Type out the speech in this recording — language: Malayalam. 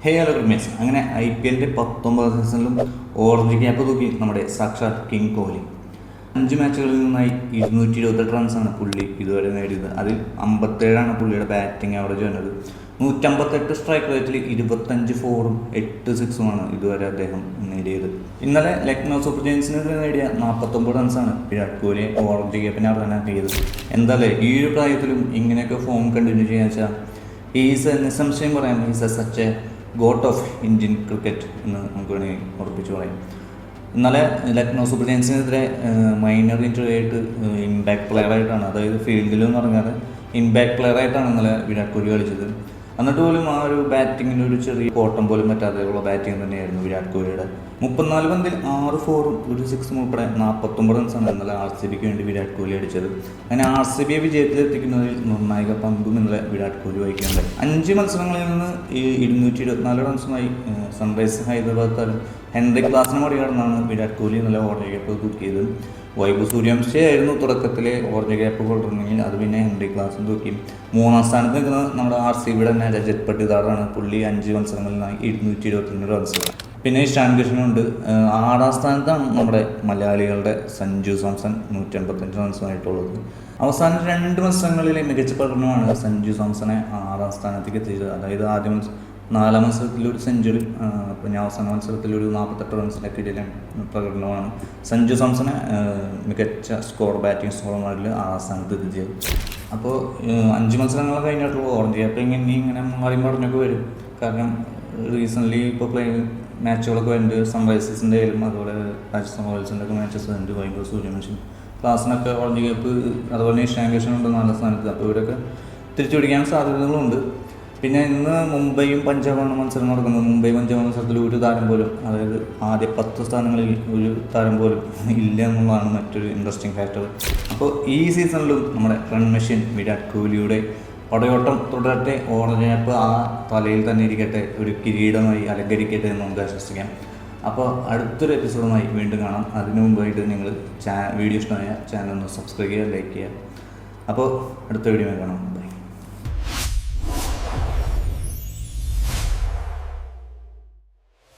ഹലോ ക്രിമേഴ്സ്, അങ്ങനെ IPL 19 സീസണിലും ഓറഞ്ച് ക്യാപ്പ് തൂക്കി നമ്മുടെ സാക്ഷാത് കിങ് കോഹ്ലി. 5 മാച്ചുകളിൽ നിന്നായി 228 റൺസാണ് പുള്ളി ഇതുവരെ നേടിയത്. അതിൽ 57 പുള്ളിയുടെ ബാറ്റിംഗ് ആവറേജ് വന്നത്. 158 സ്ട്രൈക്ക് റേറ്റിൽ 25 ഫോറും 8 സിക്സുമാണ് ഇതുവരെ അദ്ദേഹം നേടിയത്. ഇന്നലെ ലക്നൗ സൂപ്പർ ജയൻസിനെതിരെ നേടിയ 49 റൺസാണ് വിരാട് കോഹ്ലി ഓറഞ്ച് ക്യാപ്പിനെ അർഹനാക്കിയത്. എന്തായാലും ഈ ഒരു പ്രായത്തിലും ഇങ്ങനെയൊക്കെ ഫോം കണ്ടിന്യൂ ചെയ്യാന്ന് വെച്ചാൽ നിസ്സംശയം പറയാം, such A got of Indian cricket എന്ന് നമുക്ക് വേണമെങ്കിൽ ഉറപ്പിച്ച് പറയാം. ഇന്നലെ ലക്നൗ സൂപ്പർ ജയൻസിനെതിരെ മൈനർ ഇഞ്ചുറി ആയിട്ട് ഇമ്പാക്ട് പ്ലെയറായിട്ടാണ്, അതായത് ഫീൽഡിലൊന്നും ഇറങ്ങാതെ ഇമ്പാക്ട് പ്ലെയറായിട്ടാണ് ഇന്നലെ വിരാട് കോഹ്ലി കളിച്ചത്. എന്നിട്ട് പോലും ആ ഒരു ബാറ്റിങ്ങിന് ഒരു ചെറിയ ഓട്ടം പോലും പറ്റാതെയുള്ള ബാറ്റിംഗ് തന്നെയായിരുന്നു വിരാട് കോഹ്ലിയുടെ. 34 പന്തിൽ 6 ഫോറും 1 സിക്സും ഉൾപ്പെടെ 49 റൺസാണ് ഇന്നലെ RCBക്ക് വേണ്ടി വിരാട് കോഹ്ലി അടിച്ചത്. അങ്ങനെ RCBയെ വിജയത്തിലെത്തിക്കുന്നതിൽ നിർണായക പങ്കും ഇന്നലെ വിരാട് കോഹ്ലി വഹിക്കുന്നുണ്ട്. 5 മത്സരങ്ങളിൽ നിന്ന് 224 റൺസുമായി സൺറൈസ് ഹൈദരാബാദ് താരം ഹെൻറി ക്ലാസിനെ മറികടന്നാണ് വിരാട് കോഹ്ലി ഇന്നലെ ഓറഞ്ച് ക്യാപ്പ് തൂക്കിയത്. വൈഭവ് സൂര്യവംശിയായിരുന്നു തുടക്കത്തിലെ ഓറഞ്ച് ക്യാപ്പ് കൊണ്ടിരുന്നെങ്കിൽ അത് പിന്നെ ഹെൻറി ക്ലാസും തൂക്കി. 3-ാം സ്ഥാനത്ത് നിൽക്കുന്നത് നമ്മുടെ RCBയുടെ തന്നെ രജത് പട്ടിദാറാണ്. പുള്ളി 5 മത്സരങ്ങളിലായി 222 റൺസ്. പിന്നെ ഇഷാൻ കിഷനുണ്ട്. 6-ാം സ്ഥാനത്താണ് നമ്മുടെ മലയാളികളുടെ സഞ്ജു സാംസൺ 185 റൺസുമായിട്ടുള്ളത്. അവസാന 2 മത്സരങ്ങളിലെ മികച്ച പ്രകടനമാണ് സഞ്ജു സാംസണെ 6-ാം സ്ഥാനത്തേക്ക് എത്തിച്ചത്. അതായത് ആദ്യ 4-ാം മത്സരത്തിലൊരു സെഞ്ചുറി, പിന്നെ അവസാന മത്സരത്തിലൊരു 48 റൺസിൻ്റെ കിടിലൻ പ്രകടനമാണ് സഞ്ജു സാംസണെ മികച്ച ബാറ്റിംഗ് സ്കോറർമാരിൽ 6-ാം സ്ഥാനത്ത് എത്തിച്ചത്. അപ്പോൾ 5 മത്സരങ്ങൾ കഴിഞ്ഞിട്ടുള്ള ഓറഞ്ച് ക്യാപ്പ് ഇങ്ങനെ മാറി മറിഞ്ഞൊക്കെ വരും. കാരണം റീസെൻ്റ്ലി ഇപ്പോൾ മാച്ചുകളൊക്കെ വരുന്നുണ്ട്. സൺറൈസേഴ്സിൻ്റെ ആയാലും അതുപോലെ രാജസ്ഥാൻ റോയൽസിൻ്റെ ഒക്കെ മാച്ചസ് വരുന്നുണ്ട്. വൈഭവ് സൂര്യവംശി ക്ലാസ്സിനൊക്കെ ഓറഞ്ച് ക്യാപ്പ്, അതുപോലെ ഇഷാൻ കിഷനുണ്ട് 4-ാം സ്ഥാനത്ത്. അപ്പോൾ ഇവരൊക്കെ തിരിച്ചു പിടിക്കാൻ സാധ്യതകളുണ്ട്. പിന്നെ ഇന്ന് മുംബൈയും പഞ്ചാബാണ് മത്സരം നടക്കുന്നത്. മുംബൈ പഞ്ചാബ് മത്സരത്തിൽ ഒരു താരം പോലും, അതായത് ആദ്യ 10 സ്ഥാനങ്ങളിൽ ഒരു താരം പോലും ഇല്ല എന്നുള്ളതാണ് മറ്റൊരു ഇൻട്രസ്റ്റിംഗ് ഫാക്ടർ. അപ്പോൾ ഈ സീസണിലും നമ്മുടെ റൺ മെഷീൻ വിരാട് കോഹ്ലിയുടെ പടയോട്ടം തുടരട്ടെ. ഓറഞ്ച് ക്യാപ്പ് ആ തലയിൽ തന്നെ ഇരിക്കട്ടെ, ഒരു കിരീടമായി അലങ്കരിക്കട്ടെ എന്ന് നമുക്ക് ആശ്വസിക്കാം. അപ്പോൾ അടുത്തൊരു എപ്പിസോഡുമായി വീണ്ടും കാണാം. അതിനു മുമ്പായിട്ട് നിങ്ങൾ വീഡിയോ ഇഷ്ടമായ ചാനൽ ഒന്ന് സബ്സ്ക്രൈബ് ചെയ്യുക, ലൈക്ക് ചെയ്യുക. അപ്പോൾ അടുത്ത വീഡിയോ കാണാം.